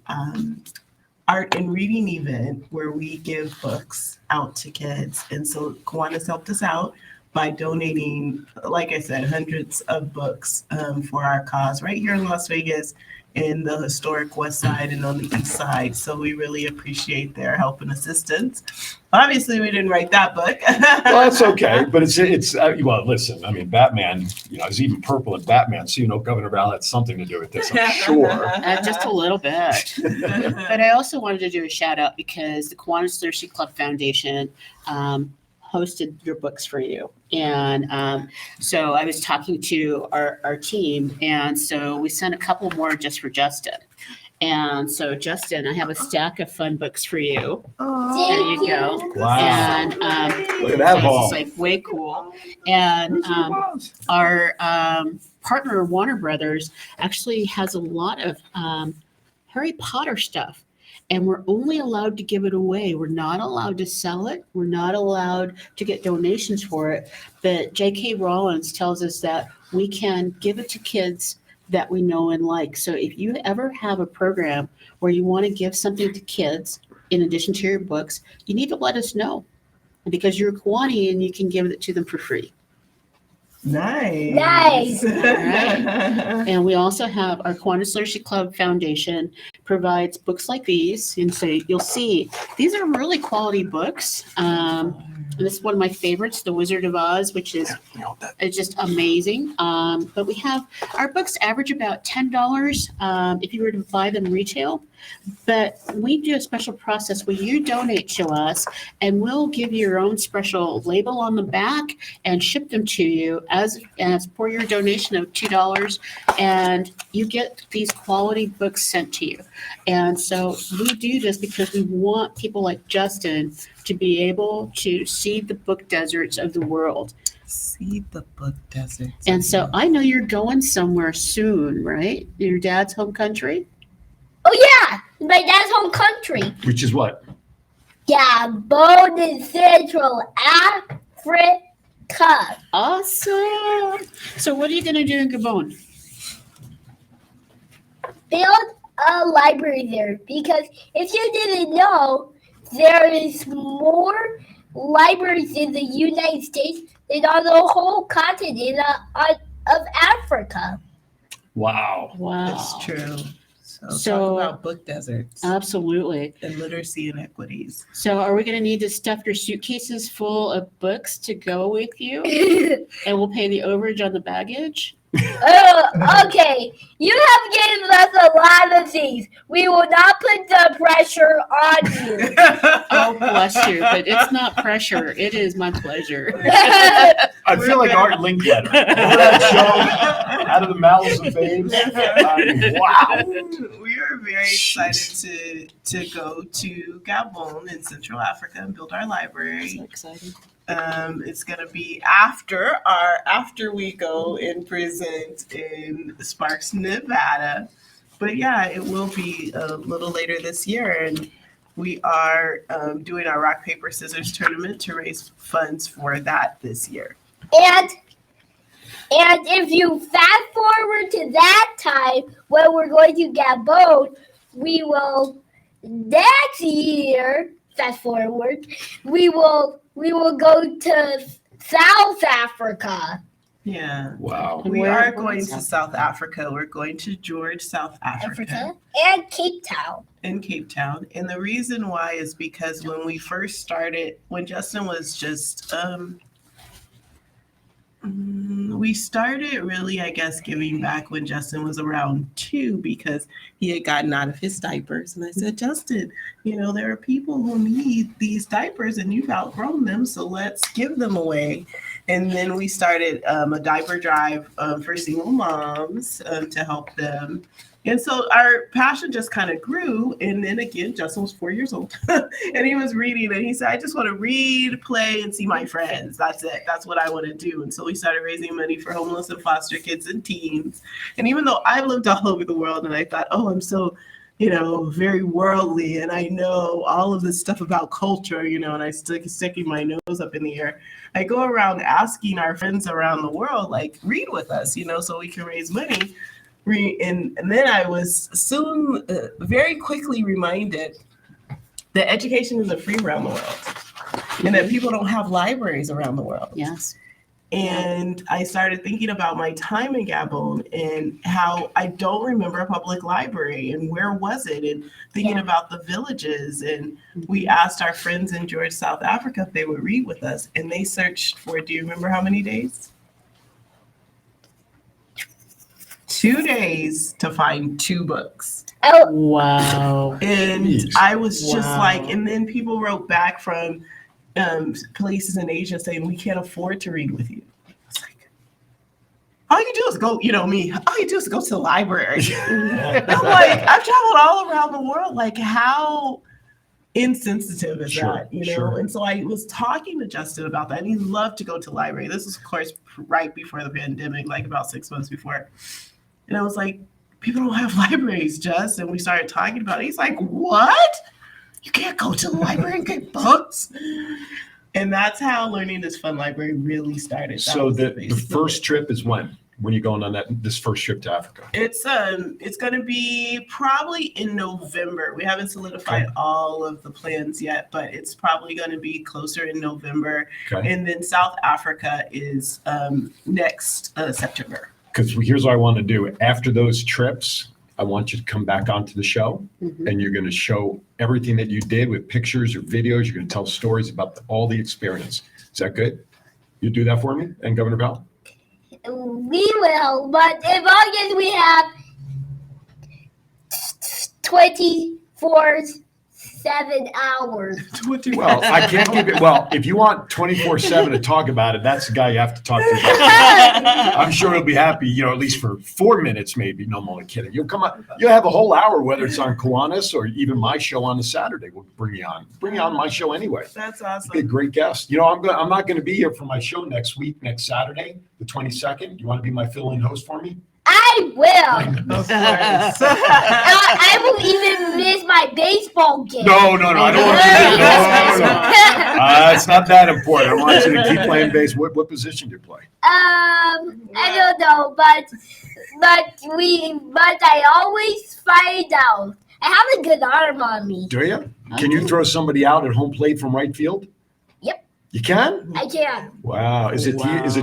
art and reading event where we give books out to kids. And so Kiwanis helped us out by donating, like I said, hundreds of books for our cause right here in Las Vegas, in the historic West Side and on the East Side. So we really appreciate their help and assistance. Obviously, we didn't write that book. Well, that's okay. But it's well, listen, I mean, Batman, is even purple in Batman. So, Governor Val had something to do with this, I'm sure. Just a little bit. But I also wanted to do a shout out because the Kiwanis Literacy Club Foundation hosted your books for you. And so I was talking to our team, and so we sent a couple more just for Justin. And so, Justin, I have a stack of fun books for you. There you go. Wow. And Look at that ball. it's like way cool. And our partner, Warner Brothers, actually has a lot of Harry Potter stuff. And we're only allowed to give it away. We're not allowed to sell it. We're not allowed to get donations for it. But J.K. Rowling tells us that we can give it to kids that we know and like. So if you ever have a program where you want to give something to kids in addition to your books, you need to let us know. Because you're a Kiwani and you can give it to them for free. Nice. All right. And we also have our Kiwanis Literacy Club Foundation provides books like these. And so you'll see these are really quality books. And this is one of my favorites, The Wizard of Oz, which is it's just amazing. But we have our books average about $10 if you were to buy them retail. But we do a special process where you donate to us and we'll give you your own special label on the back and ship them to you as for your donation of $2. And you get these quality books sent to you. And so we do this because we want people like Justin to be able to see the book deserts of the world. See the book deserts. And so I know you're going somewhere soon, right? Your dad's home country? Oh, yeah. My dad's home country. Which is what? Gabon in Central Africa. Awesome. So what are you going to do in Gabon? Build a library there. Because if you didn't know, there is more libraries in the United States than on the whole continent of Africa. Wow. Wow. That's true. So talk about book deserts. Absolutely. And literacy inequities. So are we going to need to stuff your suitcases full of books to go with you? And we'll pay the overage on the baggage? Okay. You have given us a lot of things. We will not put the pressure on you. Oh, bless you. But it's not pressure. It is my pleasure. I feel like Art Linkletter. Remember that show, Out of the Mouths of Babes? Wow. We are very excited to go to Gabon in Central Africa and build our library. So exciting. It's gonna be after we go and present in Sparks, Nevada. But yeah, it will be a little later this year. And we are doing our rock, paper, scissors tournament to raise funds for that this year. And if you fast forward to that time when we're going to Gabon, we will next year, fast forward, we will go to South Africa. Yeah. Wow. We are going to South Africa. We're going to George, South Africa. And Cape Town. In Cape Town. And the reason why is because when we first started, when Justin was just, we started really, I guess, giving back when Justin was around 2 because he had gotten out of his diapers. And I said, Justin, you know, there are people who need these diapers and you've outgrown them, so let's give them away. And then we started a diaper drive for single moms to help them. And so our passion just kind of grew. And then again, Justin was 4 years old and he was reading and he said, I just want to read, play, and see my friends. That's it. That's what I want to do. And so we started raising money for homeless and foster kids and teens. And even though I've lived all over the world and I thought, oh, I'm so, you know, very worldly and I know all of this stuff about culture, you know, and I sticking my nose up in the air. I go around asking our friends around the world, like, read with us, you know, so we can raise money. And then I was soon very quickly reminded that education isn't free around the world and that people don't have libraries around the world. Yes. And I started thinking about my time in Gabon and how I don't remember a public library and where was it, and thinking about the villages. And we asked our friends in George, South Africa if they would read with us, and they searched for, do you remember how many days? 2 days to find 2 books. Oh, wow. And Jeez. I was just like, and then people wrote back from places in Asia saying, we can't afford to read with you. It's like, all you do is go, you know me, all you do is go to the library. I'm like, I've traveled all around the world. Like, how insensitive is that, you know? Sure. And so I was talking to Justin about that, and he loved to go to the library. This was, of course, right before the pandemic, like about 6 months before. And I was like, people don't have libraries, Just. And we started talking about it. He's like, what? You can't go to the library and get books? And that's how Learning is Fun Library really started. That So was the first trip is when you're going on this first trip to Africa? It's going to be probably in November. We haven't solidified all of the plans yet, but it's probably going to be closer in November. Okay. And then South Africa is next September. Because here's what I want to do. After those trips, I want you to come back onto the show and you're going to show everything that you did with pictures or videos. You're going to tell stories about all the experience. Is that good? You do that for me and Governor Bell? we will, but as long as we have 24/7 hours. Well, I can't give it. Well, if you want 24/7 to talk about it, that's the guy you have to talk to. I'm sure he'll be happy, you know, at least for 4 minutes, maybe. No, I'm only kidding. You'll come on. You'll have a whole hour, whether it's on Kiwanis or even my show on a Saturday. We'll bring you on. Bring you on my show anyway. That's awesome. Be a great guest. You know, I'm not going to be here for my show next week, next Saturday, the 22nd. You want to be my fill-in host for me? I will. Of course. I will even miss my baseball game. No, I don't want you to. No. It's not that important. I want you to keep playing base. What position do you play? I don't know, but I always find out. I have a good arm on me. Do you? Can you throw somebody out at home plate from right field? Yep, You can? I can. Wow. Is it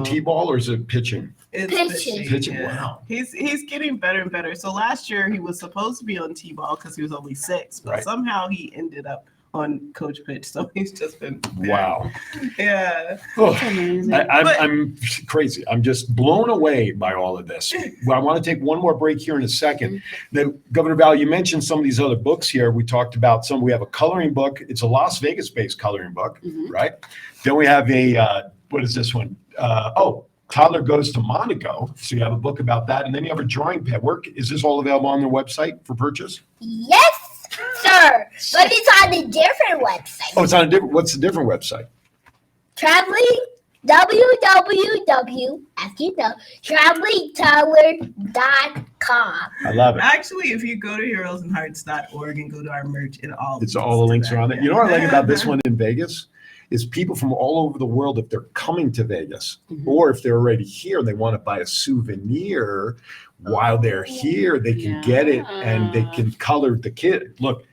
T-ball or is it pitching? It's Pitching. Pitching. Yeah. Wow. He's getting better and better. So last year he was supposed to be on T-ball because he was only 6, but Right. somehow he ended up on coach pitch. So he's just been Wow. Yeah. Oh, I'm crazy. I'm just blown away by all of this. Well, I want to take one more break here in a second. Then, Governor Val, you mentioned some of these other books here. We talked about some. We have a coloring book. It's a Las Vegas-based coloring book, right? Then we have what is this one? Toddler Goes to Monaco. So you have a book about that. And then you have a drawing pad. Is this all available on their website for purchase? Yes, sir. But it's on a different website. Oh, it's on a different. What's the different website? Traveling www.travelingtower.com. I love it. Actually, if you go to heroesandhearts.org and go to our merch, It's all the links are on it. You know what I like about this one in Vegas is people from all over the world, if they're coming to Vegas or if they're already here and they want to buy a souvenir while they're here, they can get it and they can color the kid. Look,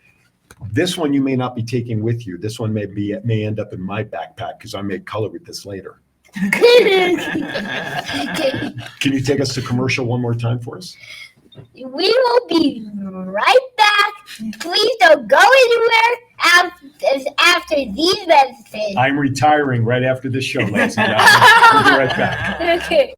this one you may not be taking with you. This one may end up in my backpack because I may color with this later. Can you take us to commercial one more time for us? We will be right back. Please don't go anywhere after these messages. I'm retiring right after this show, ladies and gentlemen. We'll be right back. Okay.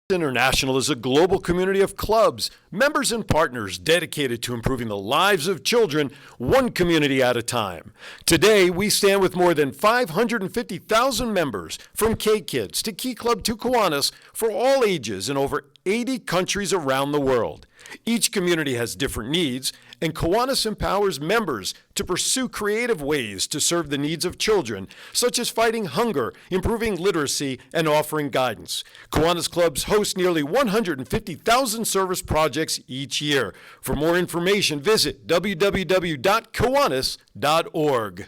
International is a global community of clubs, members, and partners dedicated to improving the lives of children one community at a time. Today, we stand with more than 550,000 members, from K-Kids to Key Club to Kiwanis, for all ages in over 80 countries around the world. Each community has different needs, and Kiwanis empowers members to pursue creative ways to serve the needs of children, such as fighting hunger, improving literacy, and offering guidance. Kiwanis clubs host nearly 150,000 service projects each year. For more information, visit www.kiwanis.org.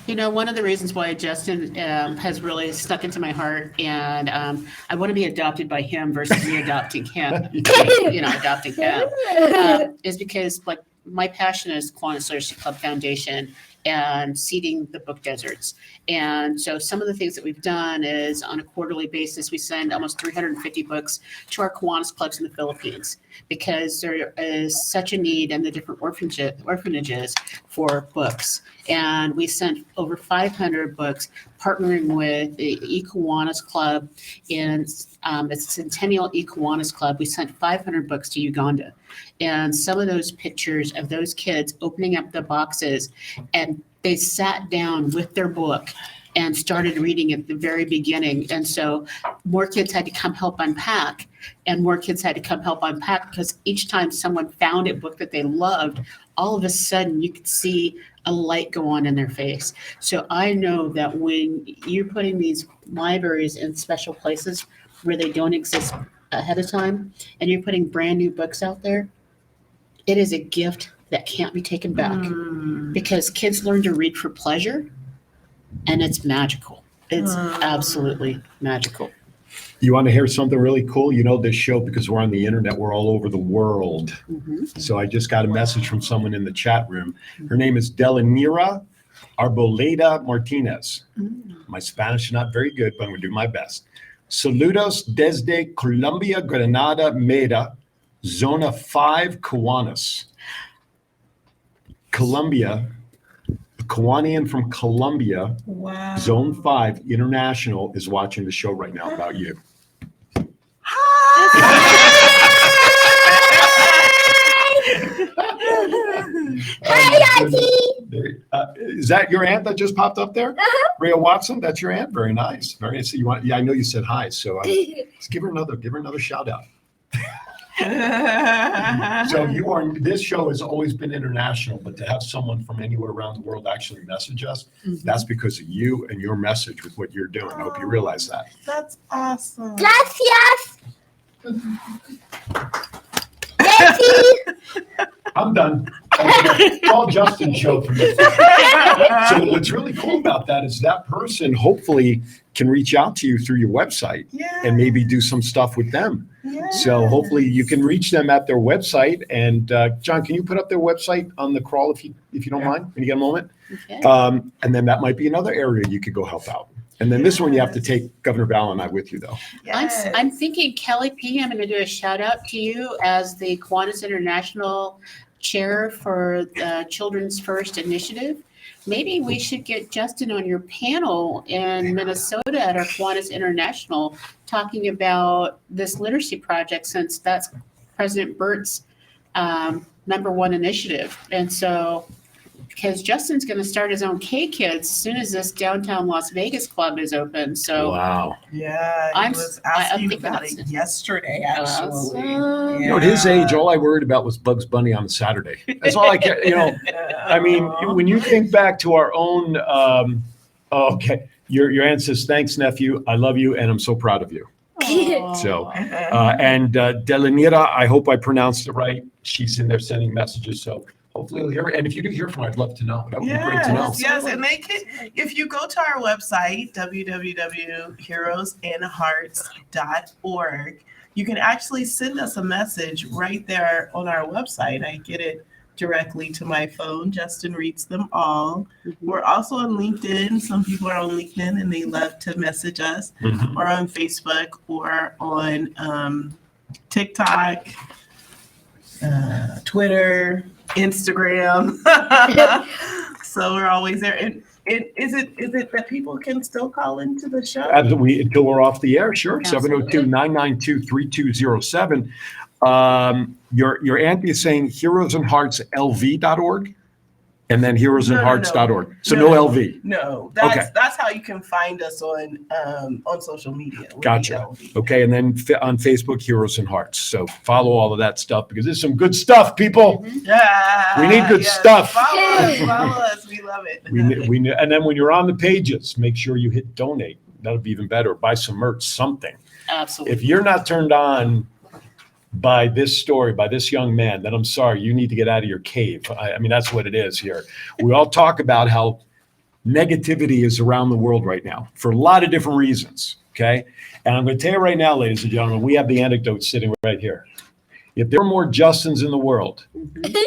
You know, one of the reasons why Justin has really stuck into my heart, and I want to be adopted by him versus me adopting him, adopting him, is because, like, my passion is Kiwanis Literacy Club Foundation and seeding the book deserts. And so some of the things that we've done is on a quarterly basis, we send almost 350 books to our Kiwanis clubs in the Philippines because there is such a need in the different orphanages for books. And we sent over 500 books partnering with the Kiwanis Club in the Centennial Kiwanis Club. We sent 500 books to Uganda. And some of those pictures of those kids opening up the boxes, and they sat down with their book and started reading at the very beginning. And so more kids had to come help unpack, and more kids had to come help unpack because each time someone found a book that they loved, all of a sudden you could see a light go on in their face. So I know that when you're putting these libraries in special places where they don't exist ahead of time, and you're putting brand new books out there, it is a gift that can't be taken back because kids learn to read for pleasure, and it's magical. It's absolutely magical. You want to hear something really cool? You know this show, because we're on the internet, we're all over the world. So I just got a message from someone in the chat room. Her name is Delanira Arboleda Martinez. My Spanish is not very good, but I'm going to do my best. Saludos desde Colombia, Granada, Meda, Zona 5, Kiwanis. Colombia, a Kiwanian from Colombia, Zone 5 International is watching the show right now about you. Hi, Auntie. Is that your aunt that just popped up there? Rhea Watson, that's your aunt? Very nice. Very nice. Yeah, I know you said hi, so let's give her another shout out. So this show has always been international, but to have someone from anywhere around the world actually message us, that's because of you and your message with what you're doing. I hope you realize that. That's awesome. Gracias. I'm done. It's all Justin's show for me. So what's really cool about that is that person hopefully can reach out to you through your website and maybe do some stuff with them. So hopefully you can reach them at their website. And John, can you put up their website on the crawl if you don't mind, when you get a moment? Okay. And then that might be another area you could go help out. And then this one you have to take Governor Val and I with you, though. I'm thinking, Kelly P., I'm going to do a shout out to you as the Kiwanis International Chair for the Children's First Initiative. Maybe we should get Justin on your panel in Minnesota at our Kiwanis International talking about this literacy project, since that's President Burt's #1 initiative. And so, because Justin's going to start his own K-Kids as soon as this downtown Las Vegas club is open. So wow. Yeah, he was asking about it yesterday, actually. You know, at his age, all I worried about was Bugs Bunny on a Saturday. That's all I care. I mean, when you think back to our own Oh, okay. Your aunt says, thanks, nephew. I love you, and I'm so proud of you. Aw. So, and Delanira, I hope I pronounced it right. She's in there sending messages. So hopefully you'll hear it. And if you do hear from her, I'd love to know. That would be great to know. Yes, and they can, if you go to our website, www.heroesandhearts.org, you can actually send us a message right there on our website. I get it directly to my phone. Justin reads them all. We're also on LinkedIn. Some people are on LinkedIn and they love to message us, or on Facebook, or on TikTok, Twitter, Instagram. So we're always there. And is it that people can still call into the show? Absolutely. Until we're off the air, sure. Absolutely. 702-992-3207. Your auntie is saying heroesandheartslv.org and then heroesandhearts.org. So no LV. No, Okay. that's how you can find us on social media. with the Gotcha. LV. Okay. And then on Facebook, Heroes and Hearts. So follow all of that stuff because there's some good stuff, people. Yeah, We need good yes. stuff. Follow us. We love it. And then when you're on the pages, make sure you hit donate. That'll be even better. Buy some merch, something. Absolutely. If you're not turned on by this story, by this young man, then I'm sorry, you need to get out of your cave. I mean, that's what it is here. We all talk about how negativity is around the world right now for a lot of different reasons, okay? And I'm going to tell you right now, ladies and gentlemen, we have the anecdote sitting right here. If there were more Justins in the world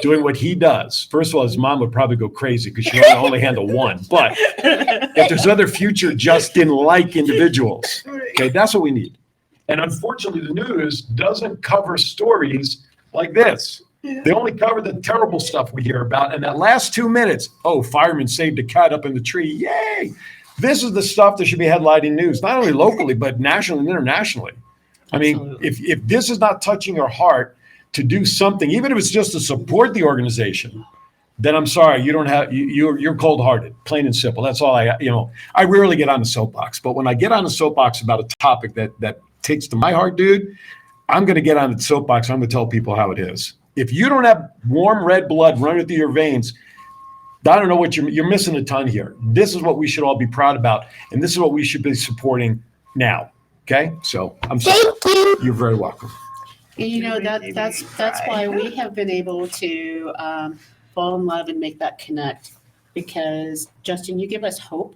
doing what he does, first of all, his mom would probably go crazy because she can only handle one. But if there's other future Justin-like individuals, okay, that's what we need. And unfortunately, the news doesn't cover stories like this. They only cover the terrible stuff we hear about. And that last 2 minutes, oh, fireman saved a cat up in the tree. Yay. This is the stuff that should be headlining news, not only locally, but nationally and internationally. I mean, if this is not touching your heart to do something, even if it's just to support the organization, then I'm sorry, you don't have, you're cold-hearted, plain and simple. That's all I rarely get on the soapbox. But when I get on the soapbox about a topic that takes to my heart, dude, I'm going to get on the soapbox. I'm going to tell people how it is. If you don't have warm red blood running through your veins, I don't know what you're missing a ton here. This is what we should all be proud about. And this is what we should be supporting now. Okay. So I'm sorry. Thank you. You're very welcome. And that's why we have been able to fall in love and make that connect, because Justin, you give us hope.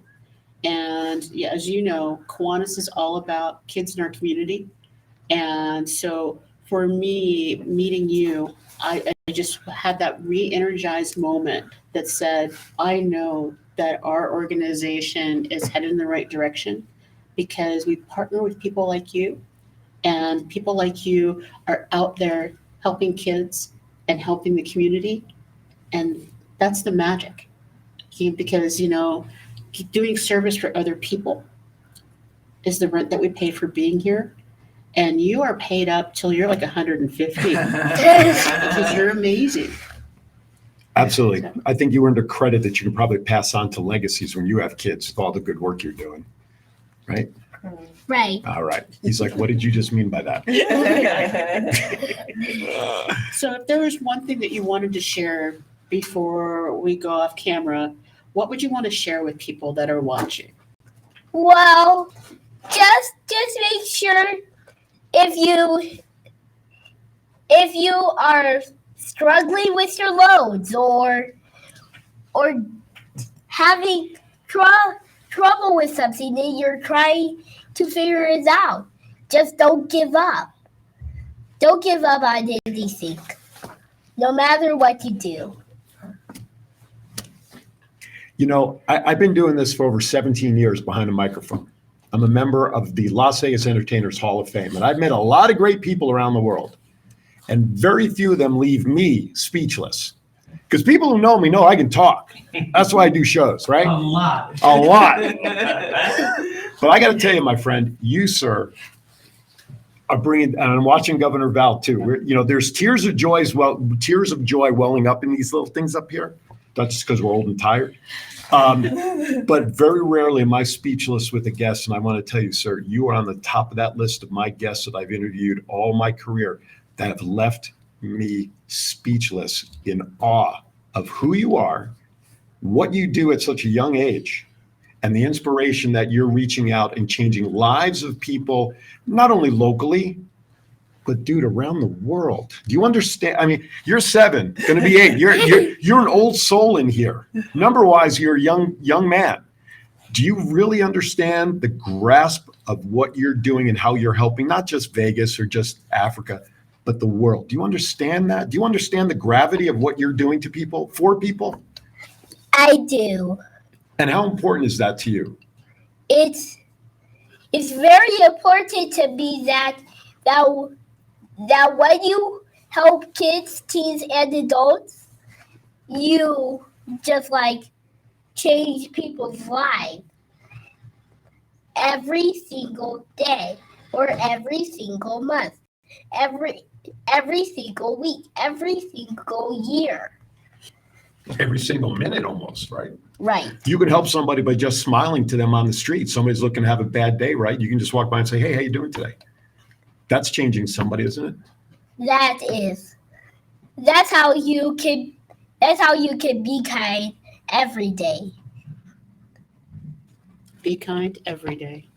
And yeah, as you know, Kiwanis is all about kids in our community. And so for me, meeting you, I just had that re-energized moment that said, I know that our organization is headed in the right direction because we partner with people like you, and people like you are out there helping kids and helping the community. And that's the magic, because, doing service for other people is the rent that we pay for being here. And you are paid up till you're like 150 because you're amazing. Absolutely. I think you earned a credit that you can probably pass on to legacies when you have kids with all the good work you're doing. Right? Right. All right. He's like, what did you just mean by that? So if there was one thing that you wanted to share before we go off camera, what would you want to share with people that are watching? Well, just make sure if you are struggling with your loans or having trouble with something and you're trying to figure it out, just don't give up. Don't give up on anything, no matter what you do. I've been doing this for over 17 years behind a microphone. I'm a member of the Las Vegas Entertainers Hall of Fame, and I've met a lot of great people around the world, and very few of them leave me speechless. Because people who know me know I can talk. That's why I do shows, right? A lot. A lot. But I got to tell you, my friend, you, sir, are bringing, and I'm watching Governor Val too. There's tears of joy welling up in these little things up here. That's just because we're old and tired. But very rarely am I speechless with a guest. And I want to tell you, sir, you are on the top of that list of my guests that I've interviewed all my career that have left me speechless in awe of who you are, what you do at such a young age, and the inspiration that you're reaching out and changing lives of people, not only locally, but dude, around the world. Do you understand? I mean, you're 7, going to be 8. You're an old soul in here. Number-wise, you're a young man. Do you really understand the grasp of what you're doing and how you're helping, not just Vegas or just Africa, but the world? Do you understand that? Do you understand the gravity of what you're doing to people, for people? I do. And how important is that to you? It's very important to me that when you help kids, teens, and adults, you just like change people's lives every single day, or every single month, every single week, every single year. Every single minute almost, right? Right. You can help somebody by just smiling to them on the street. Somebody's looking to have a bad day, right? You can just walk by and say, hey, how you doing today? That's changing somebody, isn't it? That is. That's how you can be kind every day. Be kind every day.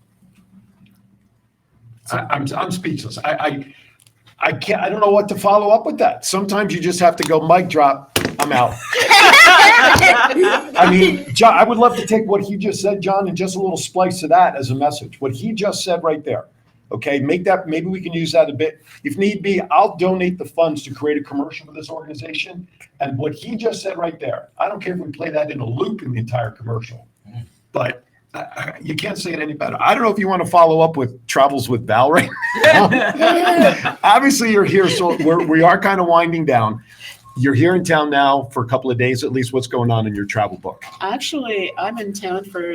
I'm speechless. I can't. I don't know what to follow up with that. Sometimes you just have to go mic drop. I'm out. I mean, John, I would love to take what he just said, John, and just a little splice of that as a message. What he just said right there. Okay, make that. Maybe we can use that a bit. If need be, I'll donate the funds to create a commercial for this organization. And what he just said right there, I don't care if we play that in a loop in the entire commercial, but you can't say it any better. I don't know if you want to follow up with Travels with Val right now. Obviously, you're here, so we are kind of winding down. You're here in town now for a couple of days at least. What's going on in your travel book? Actually, I'm in town for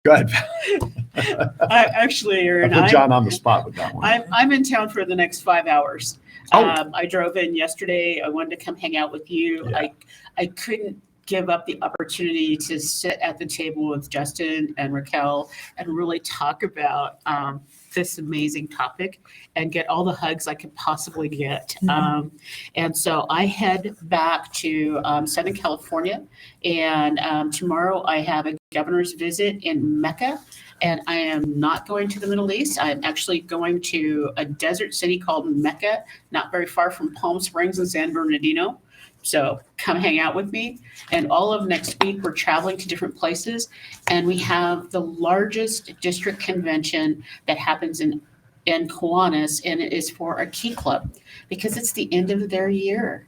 Go ahead. I put John on the spot with that one. I'm in town for the next 5 hours. Oh. I drove in yesterday. I wanted to come hang out with you. Yeah. I couldn't give up the opportunity to sit at the table with Justin and Raquel and really talk about this amazing topic and get all the hugs I could possibly get. And so I head back to Southern California, and tomorrow I have a governor's visit in Mecca. And I am not going to the Middle East. I'm actually going to a desert city called Mecca, not very far from Palm Springs and San Bernardino. So come hang out with me. And all of next week, we're traveling to different places. And we have the largest district convention that happens in Kiwanis, and it is for a Key Club because it's the end of their year.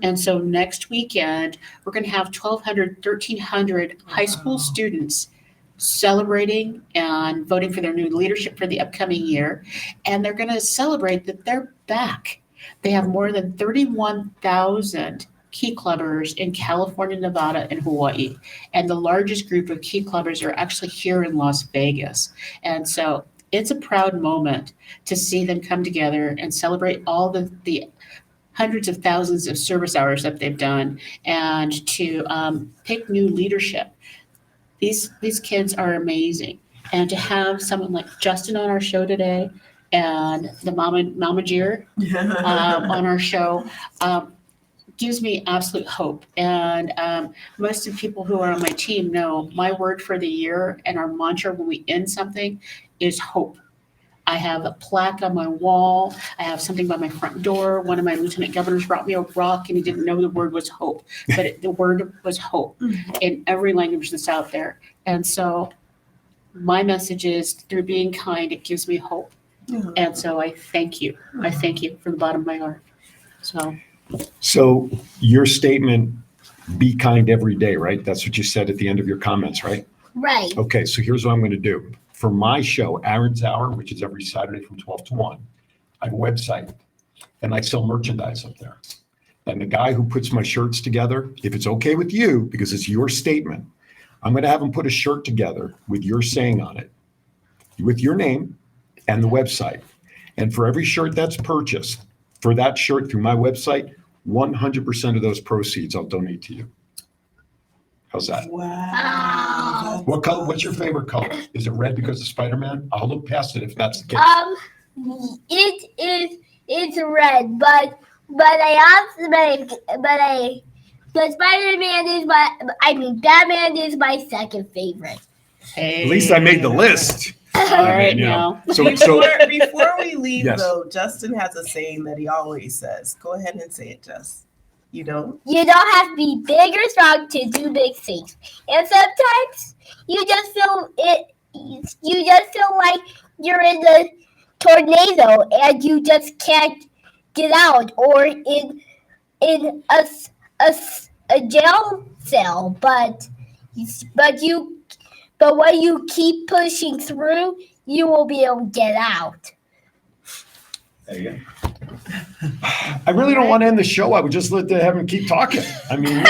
And so next weekend, we're going to have 1,300 high school students celebrating and voting for their new leadership for the upcoming year. And they're going to celebrate that they're back. They have more than 31,000 Key Clubbers in California, Nevada, and Hawaii. And the largest group of Key Clubbers are actually here in Las Vegas. And so it's a proud moment to see them come together and celebrate all the hundreds of thousands of service hours that they've done and to pick new leadership. These kids are amazing. And to have someone like Justin on our show today and the Mama Jeer on our show gives me absolute hope. And most of the people who are on my team know my word for the year and our mantra when we end something is hope. I have a plaque on my wall. I have something by my front door. One of my lieutenant governors brought me a rock, and he didn't know the word was hope, but the word was hope in every language that's out there. And so my message is through being kind, it gives me hope. And so I thank you. I thank you from the bottom of my heart. So your statement, be kind every day, right? That's what you said at the end of your comments, right? Right. Okay, so here's what I'm going to do. For my show, Aaron's Hour, which is every Saturday from 12 to 1, I have a website, and I sell merchandise up there. And the guy who puts my shirts together, if it's okay with you, because it's your statement, I'm going to have him put a shirt together with your saying on it, with your name and the website. And for every shirt that's purchased, for that shirt through my website, 100% of those proceeds I'll donate to you. How's that? Wow. What color? What's your favorite color? Is it red because of Spider-Man? I'll look past it if that's the case. it's red, but Spider-Man is Batman is my second favorite. At least I made the list. All right, you know. now. Before we leave, Yes. though, Justin has a saying that he always says. Go ahead and say it, Jess. You don't? You don't have to be big or strong to do big things, and sometimes you just feel it. You just feel like you're in the tornado and you just can't get out, or in a jail cell. But when you keep pushing through, you will be able to get out. There you go. I really don't want to end the show. I would just let have him keep talking. I mean,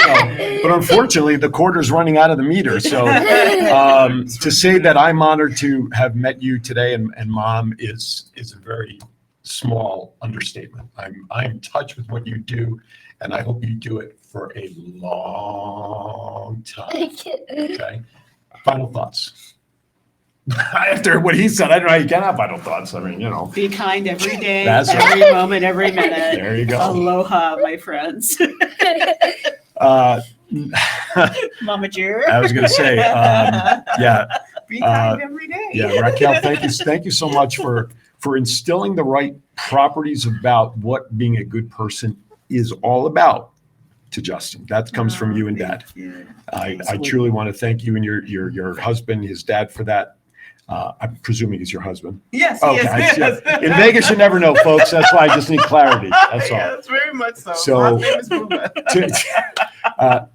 but unfortunately, the quarter's running out of the meter. So to say that I'm honored to have met you today and Mom is a very small understatement. I'm in touch with what you do, and I hope you do it for a long time. Okay. Final thoughts. After what he said, I don't know how you can have final thoughts. I mean, Be kind every day, That's every moment, every minute. There you go. Aloha, my friends. Mama Dear. I was going to say, yeah. Be kind every day. Yeah, Raquel, thank you so much for instilling the right properties about what being a good person is all about to Justin. That comes from you and Dad. I truly want to thank you and your husband, his dad, for that. I'm presuming he's your husband. Yes, Okay. yes. In Vegas, you never know, folks. That's why I just need clarity. That's all. Yes, very much so. So, My name is Booba.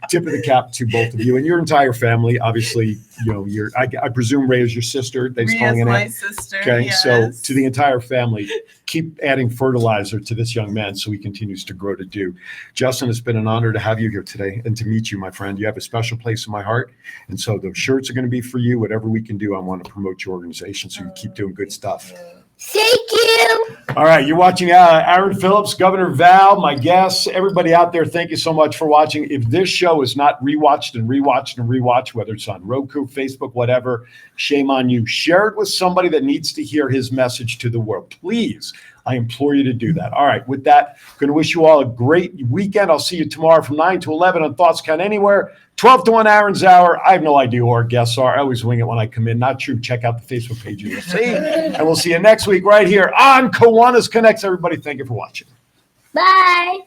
tip of the cap to both of you and your entire family. Obviously, I presume Ray is your sister. They're calling Ria's it my in. sister. Okay, yes. so to the entire family, keep adding fertilizer to this young man so he continues to grow to do. Justin, it's been an honor to have you here today and to meet you, my friend. You have a special place in my heart. And so the shirts are going to be for you. Whatever we can do, I want to promote your organization so you keep doing good stuff. Thank you. All right, you're watching Aaron Phillips, Governor Val, my guests, everybody out there. Thank you so much for watching. If this show is not rewatched and rewatched, whether it's on Roku, Facebook, whatever, shame on you. Share it with somebody that needs to hear his message to the world. Please, I implore you to do that. All right, with that, going to wish you all a great weekend. I'll see you tomorrow from 9 to 11 on Thoughts Count Anywhere. 12 to 1 Aaron's Hour. I have no idea who our guests are. I always wing it when I come in. Not true. Check out the Facebook page. You'll see. And we'll see you next week right here on Kiwanis Connects. Everybody, thank you for watching. Bye.